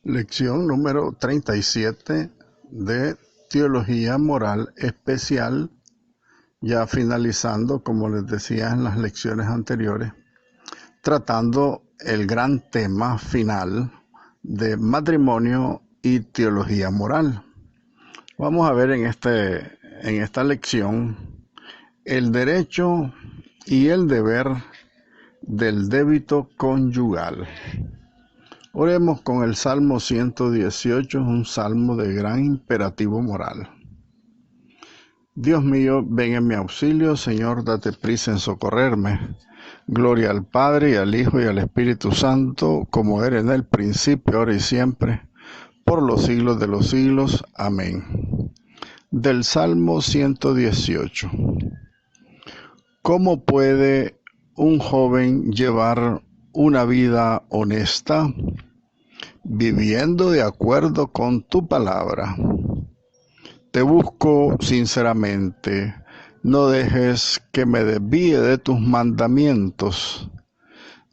Lección número 37 de Teología Moral Especial, ya finalizando, como les decía en las lecciones anteriores, tratando el gran tema final de matrimonio y teología moral. Vamos a ver en esta lección el derecho y el deber del débito conyugal. Oremos con el Salmo 118, un salmo de gran imperativo moral. Dios mío, ven en mi auxilio, Señor, date prisa en socorrerme. Gloria al Padre, y al Hijo, y al Espíritu Santo, como era en el principio, ahora y siempre, por los siglos de los siglos. Amén. Del Salmo 118. ¿Cómo puede un joven llevar una vida honesta? Viviendo de acuerdo con tu palabra. Te busco sinceramente, no dejes que me desvíe de tus mandamientos.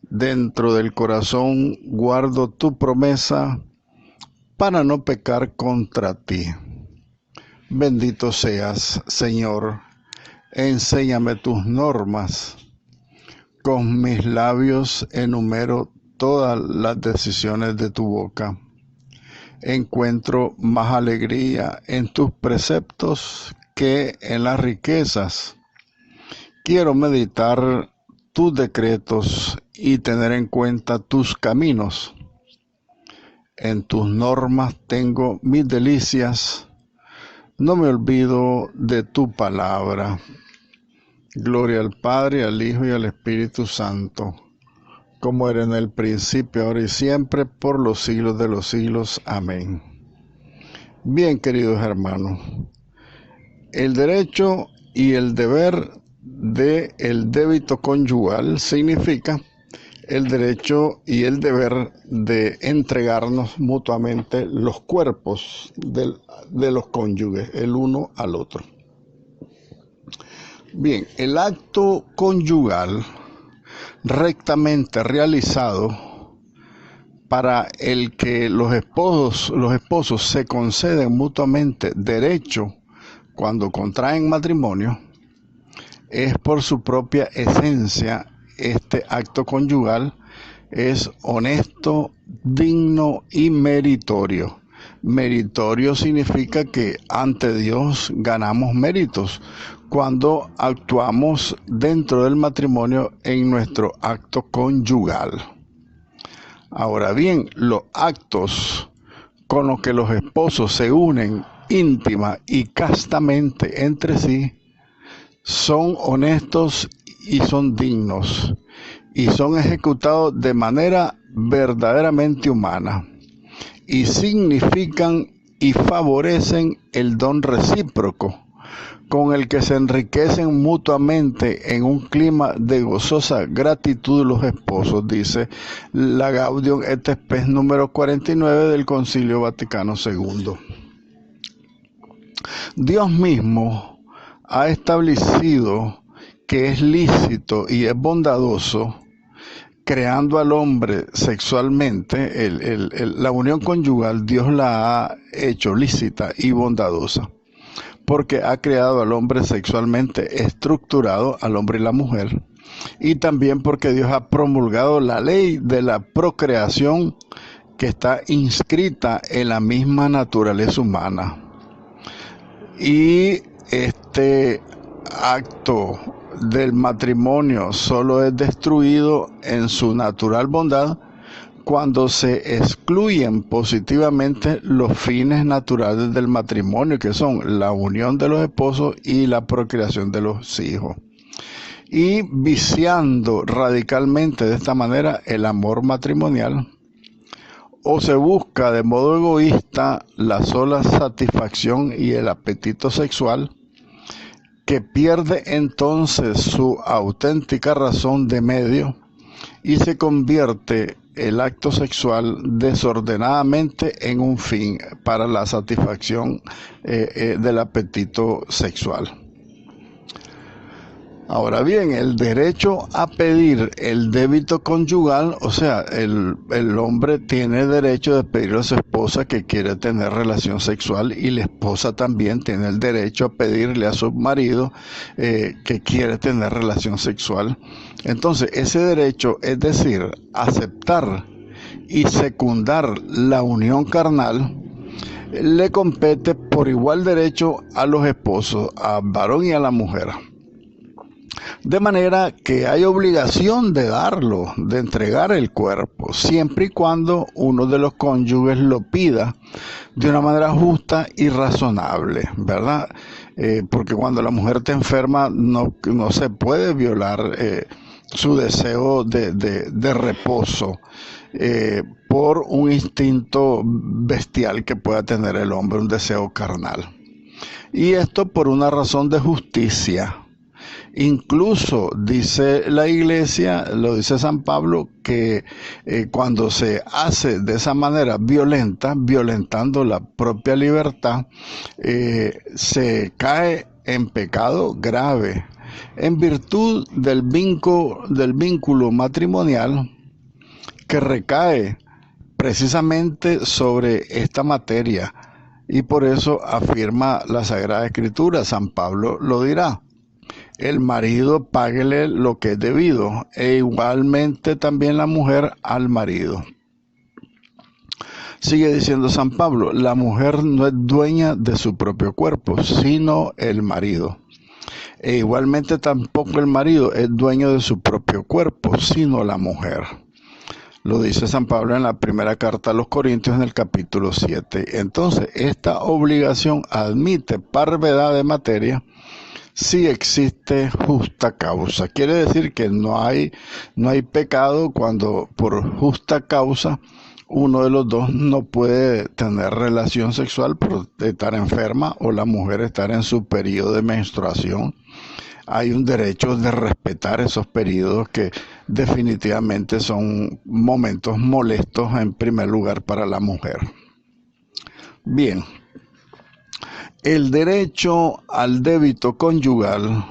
Dentro del corazón guardo tu promesa para no pecar contra ti. Bendito seas, Señor, enséñame tus normas. Con mis labios enumero todas las decisiones de tu boca. Encuentro más alegría en tus preceptos que en las riquezas. Quiero meditar tus decretos y tener en cuenta tus caminos. En tus normas tengo mis delicias. No me olvido de tu palabra. Gloria al Padre, al Hijo y al Espíritu Santo, como era en el principio, ahora y siempre, por los siglos de los siglos. Amén. Bien, queridos hermanos, el derecho y el deber del débito conyugal significa el derecho y el deber de entregarnos mutuamente los cuerpos de los cónyuges, el uno al otro. Bien, el acto conyugal rectamente realizado, para el que los esposos se conceden mutuamente derecho cuando contraen matrimonio, es por su propia esencia. Este acto conyugal es honesto, digno y meritorio. Meritorio significa que ante Dios ganamos méritos cuando actuamos dentro del matrimonio en nuestro acto conyugal. Ahora bien, los actos con los que los esposos se unen íntima y castamente entre sí son honestos y son dignos y son ejecutados de manera verdaderamente humana y significan y favorecen el don recíproco con el que se enriquecen mutuamente en un clima de gozosa gratitud los esposos, dice la Gaudium et Spes número 49 del Concilio Vaticano II. Dios mismo ha establecido que es lícito y es bondadoso, creando al hombre sexualmente. La unión conyugal Dios la ha hecho lícita y bondadosa, porque ha creado al hombre sexualmente estructurado, al hombre y la mujer, y también porque Dios ha promulgado la ley de la procreación que está inscrita en la misma naturaleza humana. Y este acto del matrimonio solo es destruido en su natural bondad cuando se excluyen positivamente los fines naturales del matrimonio, que son la unión de los esposos y la procreación de los hijos, y viciando radicalmente de esta manera el amor matrimonial, o se busca de modo egoísta la sola satisfacción y el apetito sexual, que pierde entonces su auténtica razón de medio y se convierte el acto sexual desordenadamente en un fin para la satisfacción del apetito sexual. Ahora bien, el derecho a pedir el débito conyugal, o sea, el hombre tiene derecho de pedirle a su esposa que quiere tener relación sexual, y la esposa también tiene el derecho a pedirle a su marido que quiere tener relación sexual. Entonces, ese derecho, es decir, aceptar y secundar la unión carnal, le compete por igual derecho a los esposos, al varón y a la mujer. De manera que hay obligación de darlo, de entregar el cuerpo, siempre y cuando uno de los cónyuges lo pida de una manera justa y razonable, ¿verdad? Porque cuando la mujer está enferma no se puede violar su deseo de reposo por un instinto bestial que pueda tener el hombre, un deseo carnal. Y esto por una razón de justicia. Incluso dice la Iglesia, lo dice San Pablo, que cuando se hace de esa manera violenta, violentando la propia libertad, se cae en pecado grave, en virtud del vínculo matrimonial que recae precisamente sobre esta materia. Y por eso afirma la Sagrada Escritura, San Pablo lo dirá: el marido páguele lo que es debido, e igualmente también la mujer al marido. Sigue diciendo San Pablo: la mujer no es dueña de su propio cuerpo, sino el marido. E igualmente tampoco el marido es dueño de su propio cuerpo, sino la mujer. Lo dice San Pablo en la primera carta a los Corintios, en el capítulo 7. Entonces, esta obligación admite parvedad de materia si existe justa causa. Quiere decir que no hay pecado cuando por justa causa uno de los dos no puede tener relación sexual por estar enferma o la mujer estar en su periodo de menstruación. Hay un derecho de respetar esos periodos, que definitivamente son momentos molestos en primer lugar para la mujer. Bien. El derecho al débito conyugal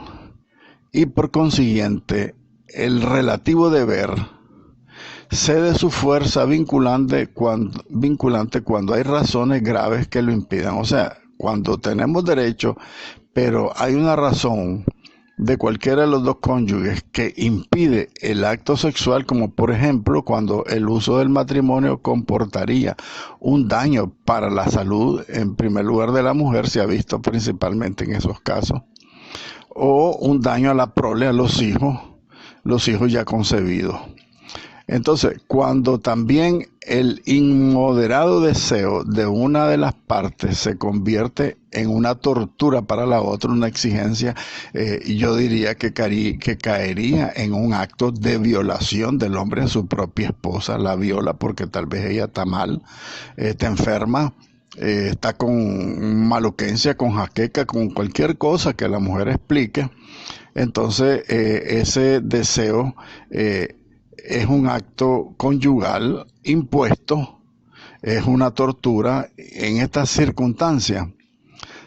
y por consiguiente el relativo deber cede su fuerza vinculante cuando hay razones graves que lo impidan. O sea, cuando tenemos derecho, pero hay una razón de cualquiera de los dos cónyuges que impide el acto sexual, como por ejemplo cuando el uso del matrimonio comportaría un daño para la salud, en primer lugar de la mujer, se ha visto principalmente en esos casos, o un daño a la prole, a los hijos ya concebidos. Entonces, cuando también el inmoderado deseo de una de las partes se convierte en una tortura para la otra, una exigencia, yo diría que caería en un acto de violación del hombre a su propia esposa. La viola porque tal vez ella está mal, está enferma, está con maluquencia, con jaqueca, con cualquier cosa que la mujer explique. Entonces, ese deseo es un acto conyugal impuesto, es una tortura. En estas circunstancias,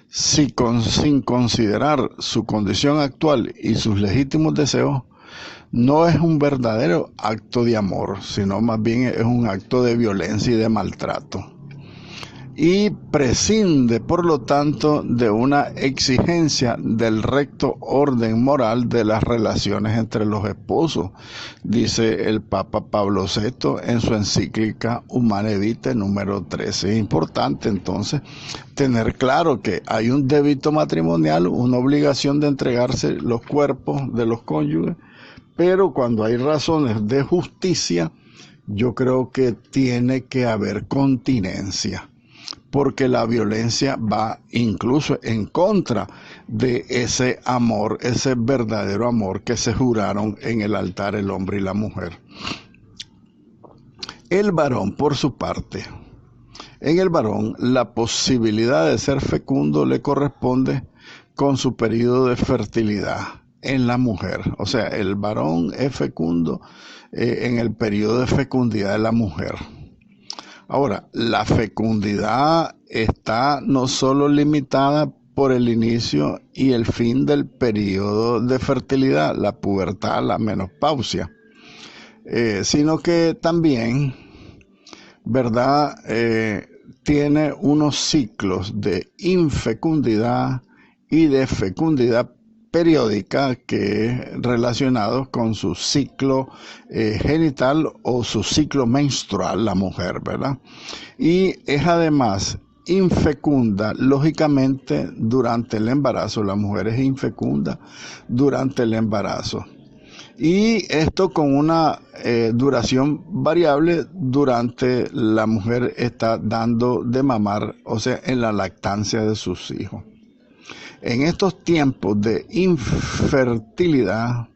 sin considerar su condición actual y sus legítimos deseos, no es un verdadero acto de amor, sino más bien es un acto de violencia y de maltrato. Y prescinde, por lo tanto, de una exigencia del recto orden moral de las relaciones entre los esposos, dice el Papa Pablo VI en su encíclica Humanae Vitae número 13. Es importante entonces tener claro que hay un débito matrimonial, una obligación de entregarse los cuerpos de los cónyuges, pero cuando hay razones de justicia, yo creo que tiene que haber continencia, porque la violencia va incluso en contra de ese amor, ese verdadero amor que se juraron en el altar el hombre y la mujer. El varón, por su parte, en el varón la posibilidad de ser fecundo le corresponde con su periodo de fertilidad. En la mujer, o sea, el varón es fecundo en el periodo de fecundidad de la mujer. Ahora, la fecundidad está no solo limitada por el inicio y el fin del periodo de fertilidad, la pubertad, la menopausia, sino que también, ¿verdad? Tiene unos ciclos de infecundidad y de fecundidad periódica que relacionados con su ciclo genital o su ciclo menstrual, la mujer, ¿verdad? Y es además infecunda, lógicamente, durante el embarazo. La mujer es infecunda durante el embarazo. Y esto con una duración variable durante la mujer está dando de mamar, o sea, en la lactancia de sus hijos. En estos tiempos de infertilidad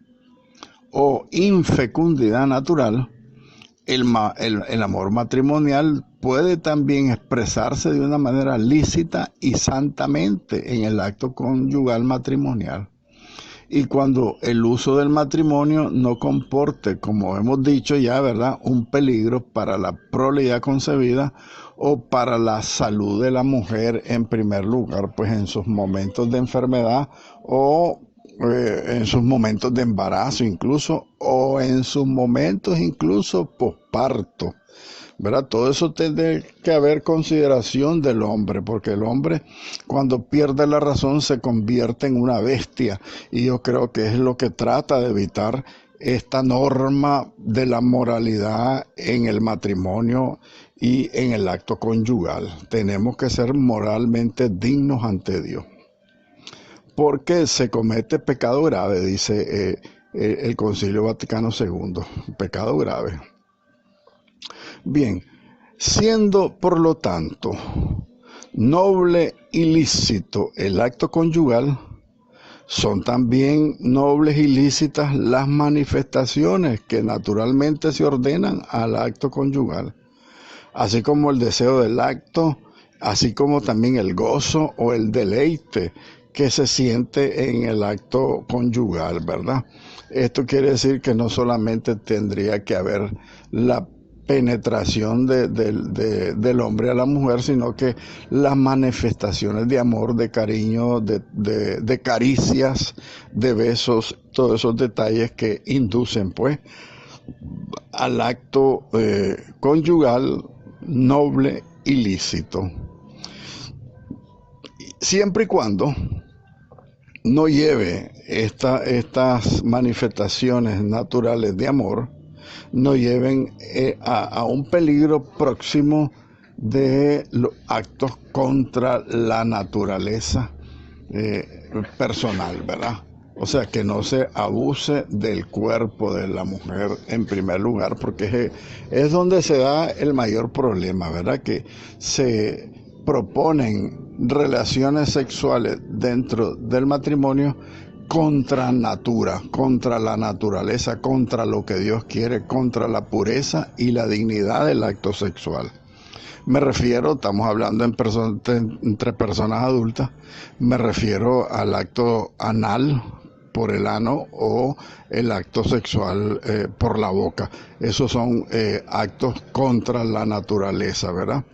o infecundidad natural, el amor matrimonial puede también expresarse de una manera lícita y santamente en el acto conyugal matrimonial. Y cuando el uso del matrimonio no comporte, como hemos dicho ya, ¿verdad?, un peligro para la prole concebida o para la salud de la mujer en primer lugar, pues en sus momentos de enfermedad o en sus momentos de embarazo incluso, o en sus momentos incluso posparto, ¿verdad? Todo eso tiene que haber consideración del hombre, porque el hombre cuando pierde la razón se convierte en una bestia, y yo creo que es lo que trata de evitar esta norma de la moralidad en el matrimonio y en el acto conyugal. Tenemos que ser moralmente dignos ante Dios, porque se comete pecado grave, dice el Concilio Vaticano II, pecado grave. Bien, siendo por lo tanto noble y lícito el acto conyugal, son también nobles y lícitas las manifestaciones que naturalmente se ordenan al acto conyugal, así como el deseo del acto, así como también el gozo o el deleite que se siente en el acto conyugal, ¿verdad? Esto quiere decir que no solamente tendría que haber la penetración del hombre a la mujer, sino que las manifestaciones de amor, de cariño, de caricias, de besos, todos esos detalles que inducen pues al acto conyugal noble y lícito, siempre y cuando no lleve estas manifestaciones naturales de amor, no lleven a un peligro próximo de los actos contra la naturaleza personal, ¿verdad? O sea, que no se abuse del cuerpo de la mujer en primer lugar, porque es donde se da el mayor problema, ¿verdad? Que se proponen relaciones sexuales dentro del matrimonio contra natura, contra la naturaleza, contra lo que Dios quiere, contra la pureza y la dignidad del acto sexual. Me refiero, estamos hablando entre personas adultas, me refiero al acto anal por el ano o el acto sexual por la boca. Esos son actos contra la naturaleza, ¿verdad?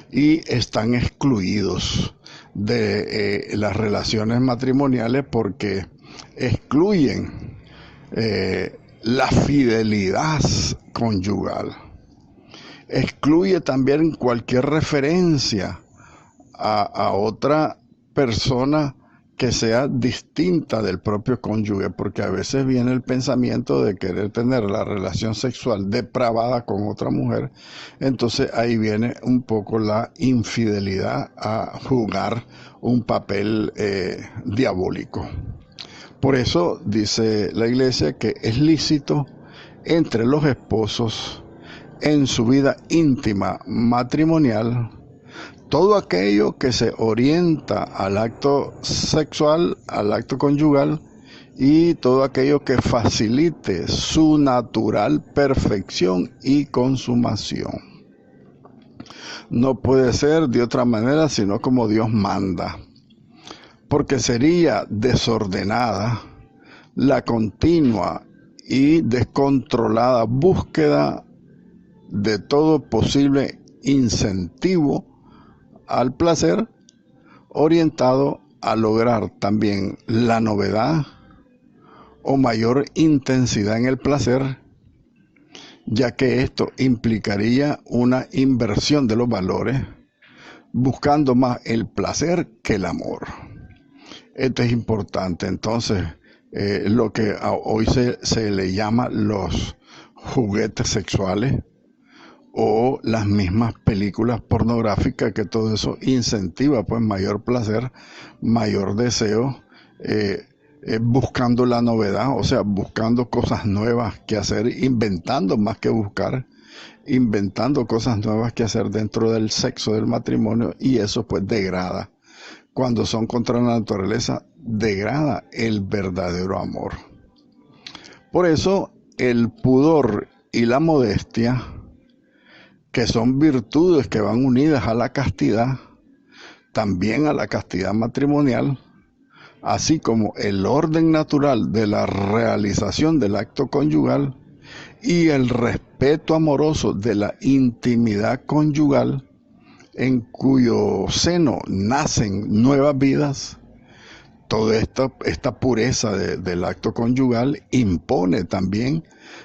Y están excluidos de las relaciones matrimoniales porque excluyen la fidelidad conyugal. Excluye también cualquier referencia a otra persona que sea distinta del propio cónyuge, porque a veces viene el pensamiento de querer tener la relación sexual depravada con otra mujer. Entonces ahí viene un poco la infidelidad a jugar un papel diabólico. Por eso dice la Iglesia que es lícito entre los esposos en su vida íntima matrimonial todo aquello que se orienta al acto sexual, al acto conyugal, y todo aquello que facilite su natural perfección y consumación. No puede ser de otra manera sino como Dios manda, porque sería desordenada la continua y descontrolada búsqueda de todo posible incentivo al placer orientado a lograr también la novedad o mayor intensidad en el placer, ya que esto implicaría una inversión de los valores, buscando más el placer que el amor. Esto es importante. Entonces, lo que hoy se le llama los juguetes sexuales o las mismas películas pornográficas, que todo eso incentiva pues mayor placer, mayor deseo, buscando la novedad, o sea, buscando cosas nuevas que hacer, inventando más que buscar, inventando cosas nuevas que hacer dentro del sexo del matrimonio, y eso pues degrada. Cuando son contra la naturaleza, degrada el verdadero amor. Por eso el pudor y la modestia, que son virtudes que van unidas a la castidad, también a la castidad matrimonial, así como el orden natural de la realización del acto conyugal y el respeto amoroso de la intimidad conyugal, en cuyo seno nacen nuevas vidas. Toda esta pureza del acto conyugal impone también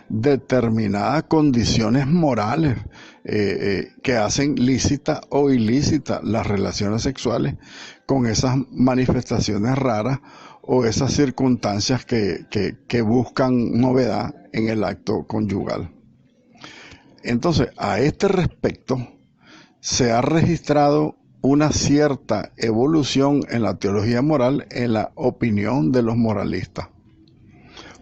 determinadas condiciones morales que hacen lícita o ilícita las relaciones sexuales con esas manifestaciones raras o esas circunstancias que buscan novedad en el acto conyugal. Entonces, a este respecto, se ha registrado una cierta evolución en la teología moral, en la opinión de los moralistas,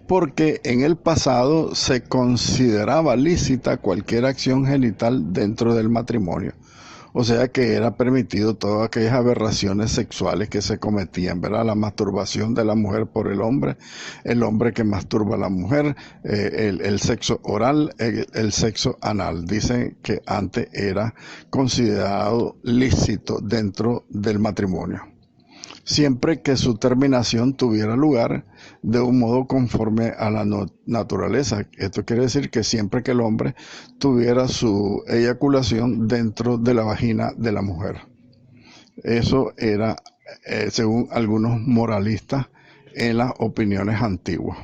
porque en el pasado se consideraba lícita cualquier acción genital dentro del matrimonio, o sea que era permitido todas aquellas aberraciones sexuales que se cometían, ¿verdad? La masturbación de la mujer por el hombre que masturba a la mujer, el sexo oral, el sexo anal. Dicen que antes era considerado lícito dentro del matrimonio, siempre que su terminación tuviera lugar de un modo conforme a la naturaleza. Esto quiere decir que siempre que el hombre tuviera su eyaculación dentro de la vagina de la mujer. Eso era, según algunos moralistas, en las opiniones antiguas.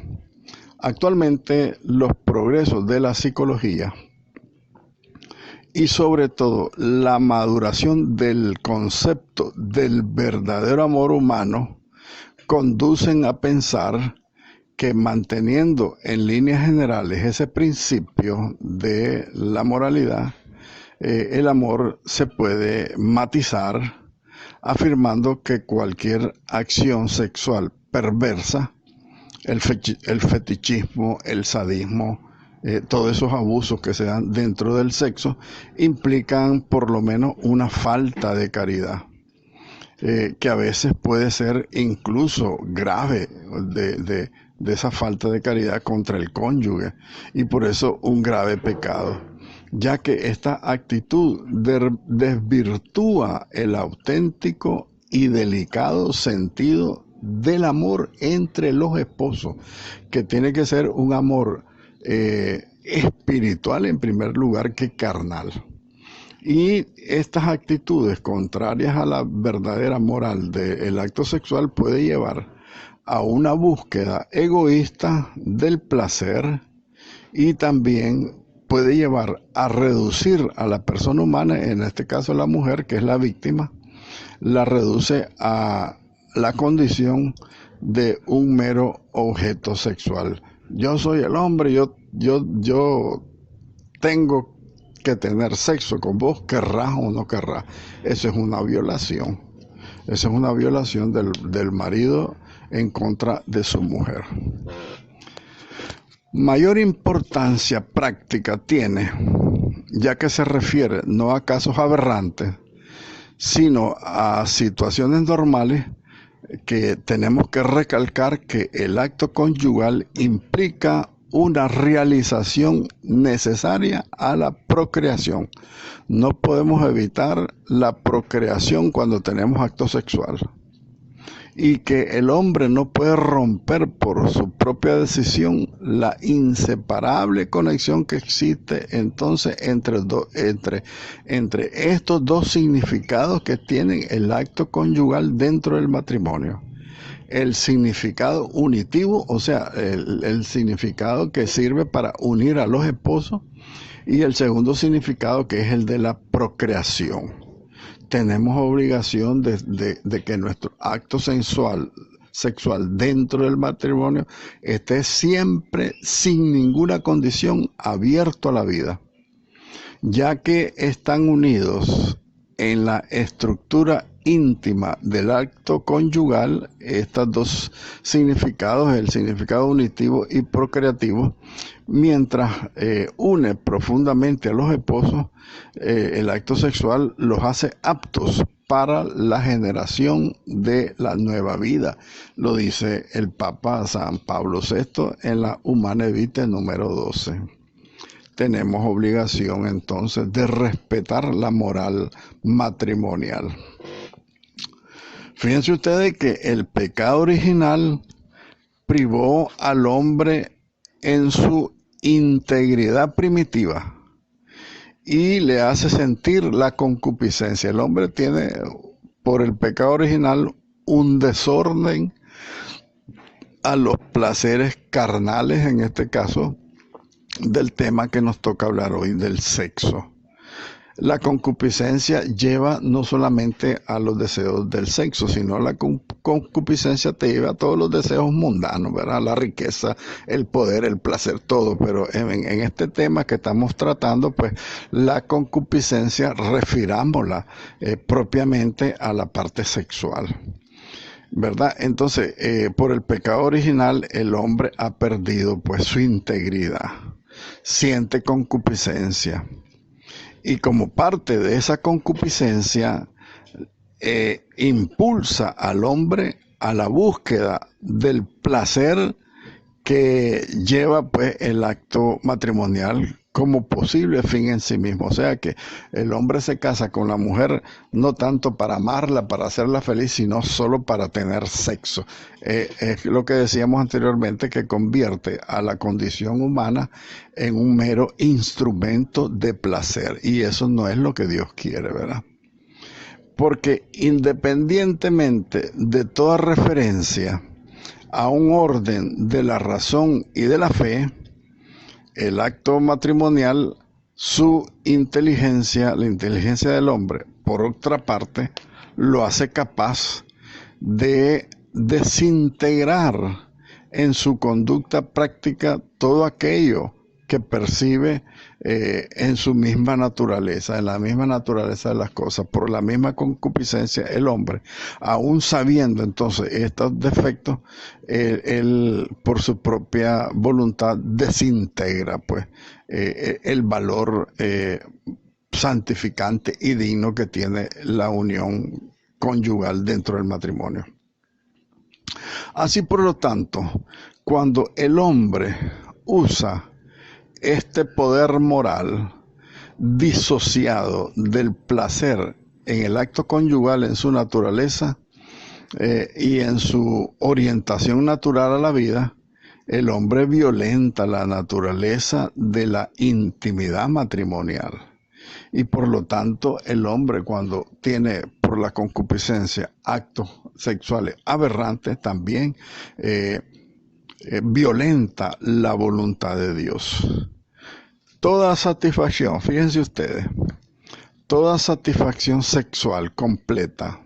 Actualmente, los progresos de la psicología y sobre todo la maduración del concepto del verdadero amor humano conducen a pensar que, manteniendo en líneas generales ese principio de la moralidad, el amor se puede matizar afirmando que cualquier acción sexual perversa, el fetichismo, el sadismo, todos esos abusos que se dan dentro del sexo, implican por lo menos una falta de caridad, que a veces puede ser incluso grave, de esa falta de caridad contra el cónyuge, y por eso un grave pecado, ya que esta actitud desvirtúa el auténtico y delicado sentido del amor entre los esposos, que tiene que ser un amor espiritual en primer lugar que carnal. Y estas actitudes contrarias a la verdadera moral del acto sexual puede llevar a una búsqueda egoísta del placer, y también puede llevar a reducir a la persona humana, en este caso la mujer, que es la víctima, la reduce a la condición de un mero objeto sexual. Yo soy el hombre, yo tengo que tener sexo con vos, querrás o no querrás. Eso es una violación. Eso es una violación del marido en contra de su mujer. Mayor importancia práctica tiene, ya que se refiere no a casos aberrantes, sino a situaciones normales, que tenemos que recalcar que el acto conyugal implica una realización necesaria a la procreación. No podemos evitar la procreación cuando tenemos acto sexual. y que el hombre no puede romper por su propia decisión la inseparable conexión que existe entonces entre estos dos significados que tienen el acto conyugal dentro del matrimonio. El significado unitivo, o sea, el significado que sirve para unir a los esposos, y el segundo significado que es el de la procreación. Tenemos obligación de que nuestro acto sexual dentro del matrimonio esté siempre, sin ninguna condición, abierto a la vida, ya que están unidos en la estructura íntima del acto conyugal. Estos dos significados, el significado unitivo y procreativo, mientras une profundamente a los esposos, el acto sexual los hace aptos para la generación de la nueva vida. Lo dice el Papa San Pablo VI en la Humanae Vitae número 12. Tenemos obligación entonces de respetar la moral matrimonial. Fíjense ustedes que el pecado original privó al hombre en su integridad primitiva y le hace sentir la concupiscencia. El hombre tiene, por el pecado original, un desorden a los placeres carnales, en este caso, del tema que nos toca hablar hoy, del sexo. La concupiscencia lleva no solamente a los deseos del sexo, sino la concupiscencia te lleva a todos los deseos mundanos, ¿verdad? La riqueza, el poder, el placer, todo. Pero en este tema que estamos tratando, pues la concupiscencia refirámosla propiamente a la parte sexual, ¿verdad? Entonces, por el pecado original, el hombre ha perdido pues su integridad, siente concupiscencia. Y como parte de esa concupiscencia, impulsa al hombre a la búsqueda del placer que lleva pues el acto matrimonial como posible fin en sí mismo. O sea que el hombre se casa con la mujer no tanto para amarla, para hacerla feliz, sino solo para tener sexo. Es lo que decíamos anteriormente, que convierte a la condición humana en un mero instrumento de placer. Y eso no es lo que Dios quiere, ¿verdad? Porque independientemente de toda referencia a un orden de la razón y de la fe, el acto matrimonial, su inteligencia, la inteligencia del hombre, por otra parte, lo hace capaz de desintegrar en su conducta práctica todo aquello que percibe en su misma naturaleza, en la misma naturaleza de las cosas. Por la misma concupiscencia, el hombre, aún sabiendo entonces estos defectos, él por su propia voluntad desintegra pues el valor santificante y digno que tiene la unión conyugal dentro del matrimonio. Así, por lo tanto, cuando el hombre usa este poder moral disociado del placer en el acto conyugal, en su naturaleza y en su orientación natural a la vida, el hombre violenta la naturaleza de la intimidad matrimonial. Y por lo tanto, el hombre, cuando tiene por la concupiscencia actos sexuales aberrantes, también violenta la voluntad de Dios. Toda satisfacción, fíjense ustedes, toda satisfacción sexual completa,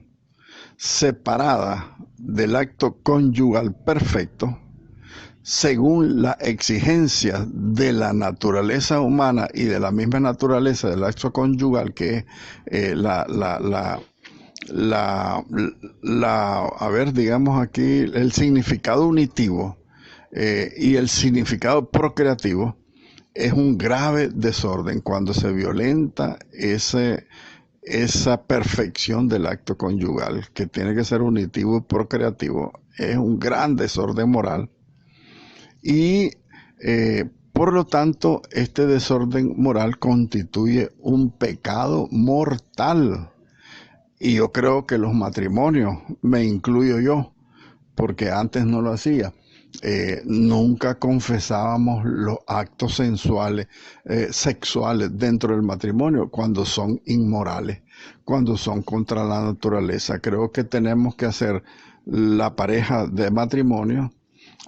separada del acto conyugal perfecto, según la exigencia de la naturaleza humana y de la misma naturaleza del acto conyugal, que es digamos aquí, el significado unitivo y el significado procreativo, es un grave desorden cuando se violenta esa perfección del acto conyugal, que tiene que ser unitivo y procreativo. Es un gran desorden moral. Y por lo tanto, este desorden moral constituye un pecado mortal. Y yo creo que los matrimonios, me incluyo yo, porque antes no lo hacía. Nunca confesábamos los actos sensuales, sexuales dentro del matrimonio cuando son inmorales, cuando son contra la naturaleza. Creo que tenemos que hacer la pareja de matrimonio,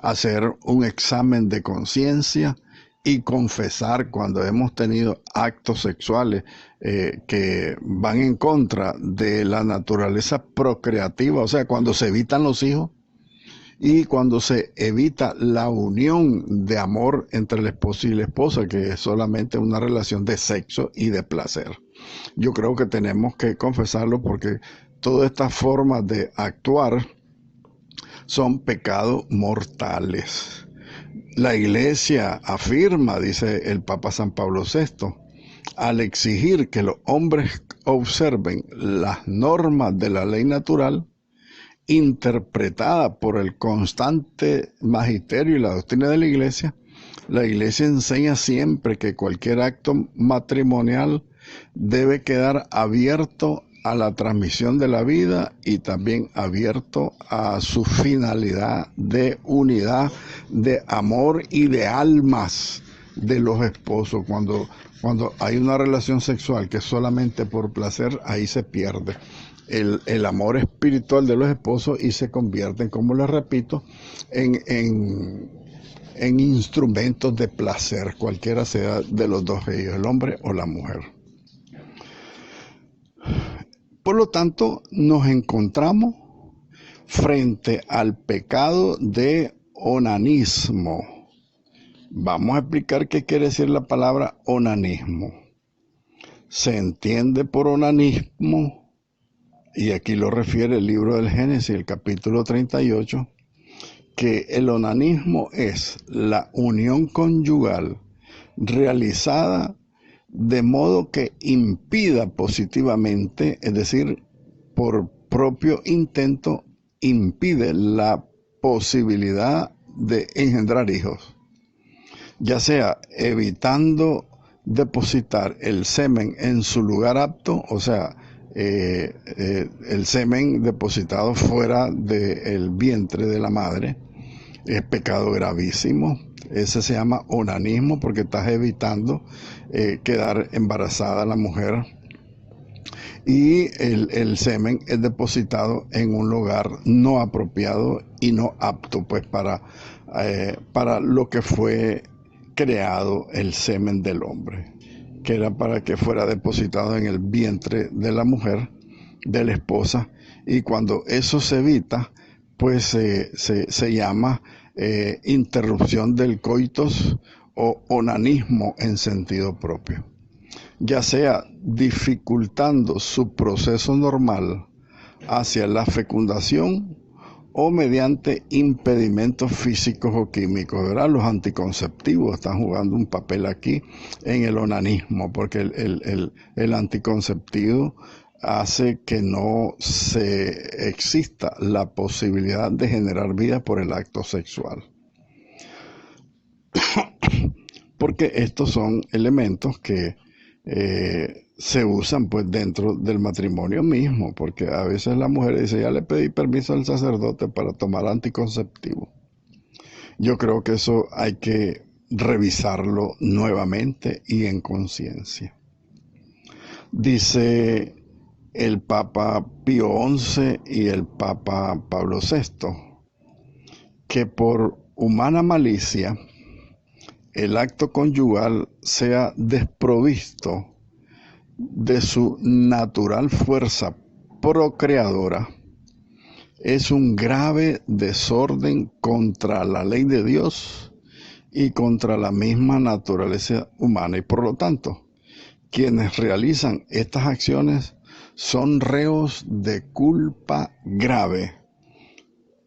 hacer un examen de conciencia y confesar cuando hemos tenido actos sexuales que van en contra de la naturaleza procreativa, o sea, cuando se evitan los hijos y cuando se evita la unión de amor entre el esposo y la esposa, que es solamente una relación de sexo y de placer. Yo creo que tenemos que confesarlo porque todas estas formas de actuar son pecados mortales. La Iglesia afirma, dice el Papa San Pablo VI, al exigir que los hombres observen las normas de la ley natural, interpretada por el constante magisterio y la doctrina de la Iglesia enseña siempre que cualquier acto matrimonial debe quedar abierto a la transmisión de la vida y también abierto a su finalidad de unidad, de amor y de almas de los esposos. Cuando hay una relación sexual que es solamente por placer, ahí se pierde el amor espiritual de los esposos y se convierten, como les repito, en instrumentos de placer, cualquiera sea de los dos ellos, el hombre o la mujer. Por lo tanto, nos encontramos frente al pecado de onanismo. Vamos a explicar qué quiere decir la palabra onanismo. Se entiende por onanismo, y aquí lo refiere el libro del Génesis, el capítulo 38, que el onanismo es la unión conyugal realizada de modo que impida positivamente, es decir, por propio intento, impide la posibilidad de engendrar hijos, ya sea evitando depositar el semen en su lugar apto, o sea, el semen depositado fuera del vientre de la madre, es pecado gravísimo. Ese se llama onanismo porque estás evitando quedar embarazada la mujer. Y el semen es depositado en un lugar no apropiado y no apto pues para lo que fue creado el semen del hombre, que era para que fuera depositado en el vientre de la mujer, de la esposa, y cuando eso se evita, pues se llama interrupción del coitus o onanismo en sentido propio, ya sea dificultando su proceso normal hacia la fecundación o mediante impedimentos físicos o químicos, ¿verdad? Los anticonceptivos están jugando un papel aquí en el onanismo, porque el anticonceptivo hace que no se exista la posibilidad de generar vida por el acto sexual. Porque estos son elementos que se usan pues dentro del matrimonio mismo, porque a veces la mujer dice, ya le pedí permiso al sacerdote para tomar anticonceptivo. Yo creo que eso hay que revisarlo nuevamente y en conciencia. Dice el Papa Pío XI y el Papa Pablo VI que por humana malicia el acto conyugal sea desprovisto de su natural fuerza procreadora es un grave desorden contra la ley de Dios y contra la misma naturaleza humana, y por lo tanto quienes realizan estas acciones son reos de culpa grave.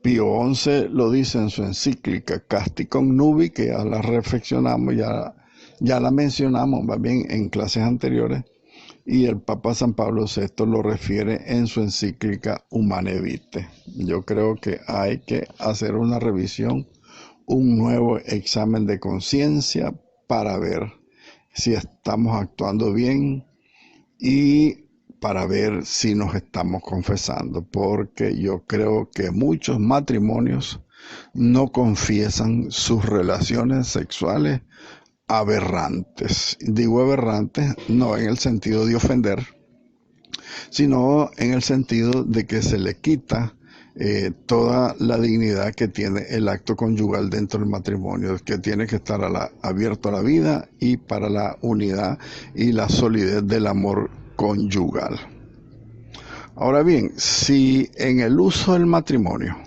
Pío XI lo dice en su encíclica Casticum Nubi, que ya la reflexionamos, ya la mencionamos más bien en clases anteriores, y el Papa San Pablo VI lo refiere en su encíclica Humane Vitae. Yo creo que hay que hacer una revisión, un nuevo examen de conciencia para ver si estamos actuando bien y para ver si nos estamos confesando, porque yo creo que muchos matrimonios no confiesan sus relaciones sexuales aberrantes. Digo aberrantes no en el sentido de ofender, sino en el sentido de que se le quita toda la dignidad que tiene el acto conyugal dentro del matrimonio, que tiene que estar abierto a la vida y para la unidad y la solidez del amor conyugal. Ahora bien, si en el uso del matrimonio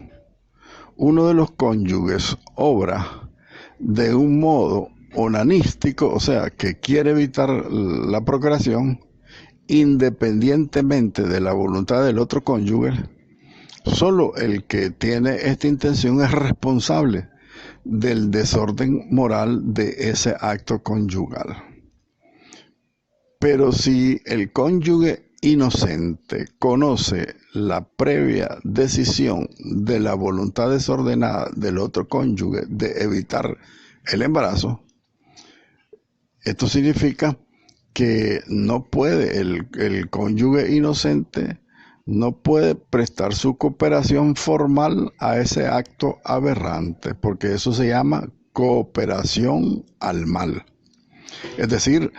uno de los cónyuges obra de un modo onanístico, o sea, que quiere evitar la procreación, independientemente de la voluntad del otro cónyuge, solo el que tiene esta intención es responsable del desorden moral de ese acto conyugal. Pero si el cónyuge inocente conoce la previa decisión de la voluntad desordenada del otro cónyuge de evitar el embarazo, esto significa que no puede, el cónyuge inocente no puede prestar su cooperación formal a ese acto aberrante, porque eso se llama cooperación al mal. Es decir,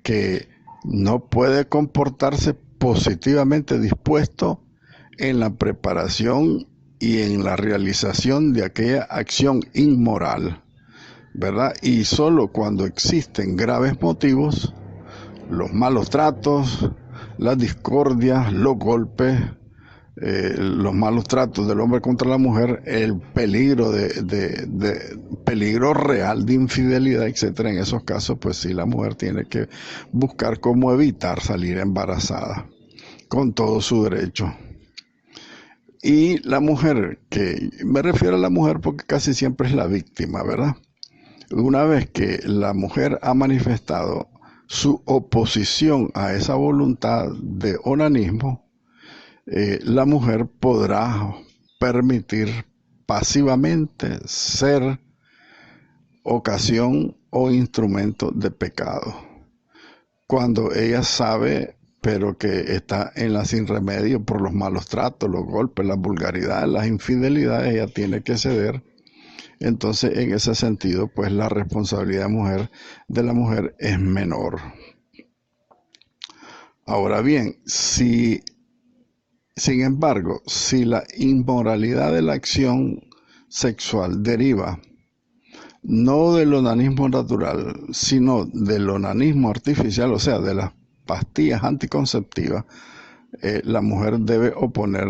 que no puede comportarse positivamente dispuesto en la preparación y en la realización de aquella acción inmoral, ¿verdad? Y solo cuando existen graves motivos, los malos tratos, las discordias, los golpes, los malos tratos del hombre contra la mujer, el peligro peligro real de infidelidad, etcétera. En esos casos, pues sí, la mujer tiene que buscar cómo evitar salir embarazada, con todo su derecho. Y la mujer, que me refiero a la mujer porque casi siempre es la víctima, ¿verdad? Una vez que la mujer ha manifestado su oposición a esa voluntad de onanismo, la mujer podrá permitir pasivamente ser ocasión o instrumento de pecado. Cuando ella sabe, pero que está en la sin remedio por los malos tratos, los golpes, las vulgaridades, las infidelidades, ella tiene que ceder. Entonces, en ese sentido, pues la responsabilidad de la mujer es menor. Ahora bien, sin embargo, si la inmoralidad de la acción sexual deriva no del onanismo natural, sino del onanismo artificial, o sea, de las pastillas anticonceptivas, la mujer debe oponer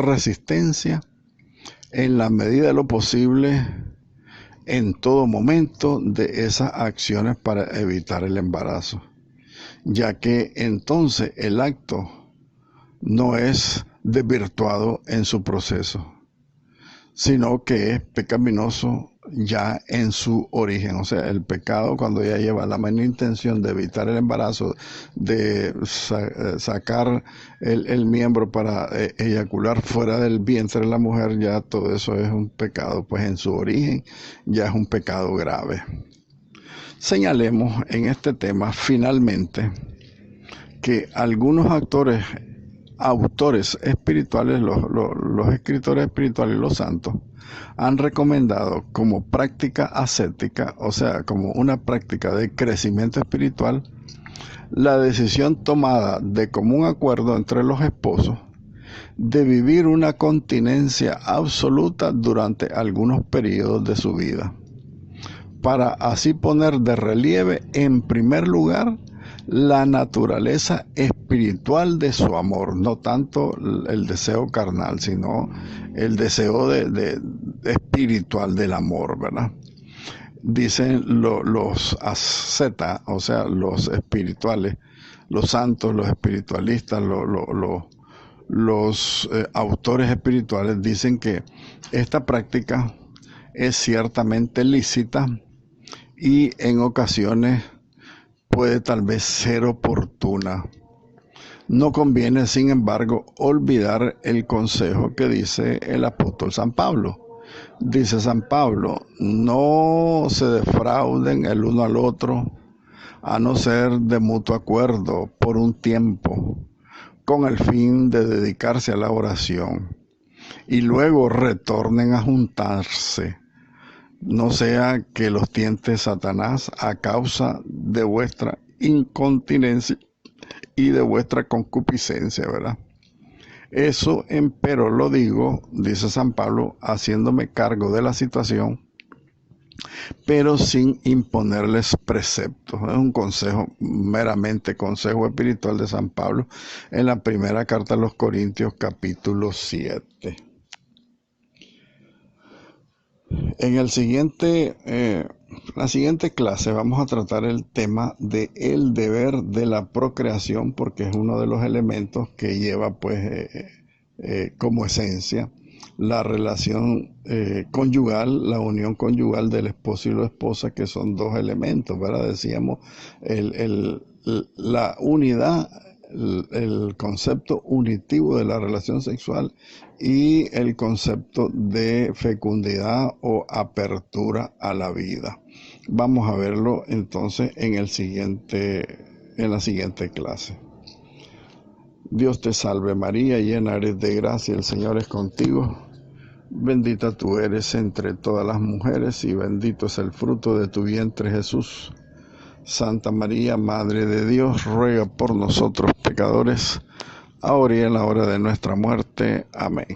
resistencia en la medida de lo posible, en todo momento, de esas acciones para evitar el embarazo, ya que entonces el acto no es desvirtuado en su proceso, sino que es pecaminoso ya en su origen. O sea, el pecado, cuando ella lleva la buena intención de evitar el embarazo, de sacar el miembro para eyacular fuera del vientre de la mujer, ya todo eso es un pecado, pues en su origen ya es un pecado grave. Señalemos en este tema, finalmente, que algunos autores espirituales, los escritores espirituales, los santos, han recomendado como práctica ascética, o sea, como una práctica de crecimiento espiritual, la decisión tomada de común acuerdo entre los esposos de vivir una continencia absoluta durante algunos periodos de su vida, para así poner de relieve, en primer lugar, la naturaleza espiritual de su amor, no tanto el deseo carnal, sino el deseo espiritual del amor, ¿verdad? Dicen los ascetas, o sea, los espirituales, los santos, los espiritualistas, los autores espirituales dicen que esta práctica es ciertamente lícita y en ocasiones puede tal vez ser oportuna. No conviene, sin embargo, olvidar el consejo que dice el apóstol San Pablo. Dice San Pablo, no se defrauden el uno al otro, a no ser de mutuo acuerdo por un tiempo, con el fin de dedicarse a la oración, y luego retornen a juntarse, no sea que los tiente Satanás a causa de vuestra incontinencia y de vuestra concupiscencia, ¿verdad? Eso, empero, lo digo, dice San Pablo, haciéndome cargo de la situación, pero sin imponerles preceptos. Es un consejo, meramente consejo espiritual de San Pablo en la primera carta a los Corintios, capítulo 7. En la siguiente clase vamos a tratar el tema de el deber de la procreación, porque es uno de los elementos que lleva como esencia la relación conyugal, la unión conyugal del esposo y la esposa, que son dos elementos, ¿verdad? Decíamos la unidad, el concepto unitivo de la relación sexual y el concepto de fecundidad o apertura a la vida. Vamos a verlo entonces en la siguiente clase. Dios te salve María, llena eres de gracia, el Señor es contigo. Bendita tú eres entre todas las mujeres y bendito es el fruto de tu vientre Jesús. Santa María, Madre de Dios, ruega por nosotros pecadores, ahora y en la hora de nuestra muerte. Amén.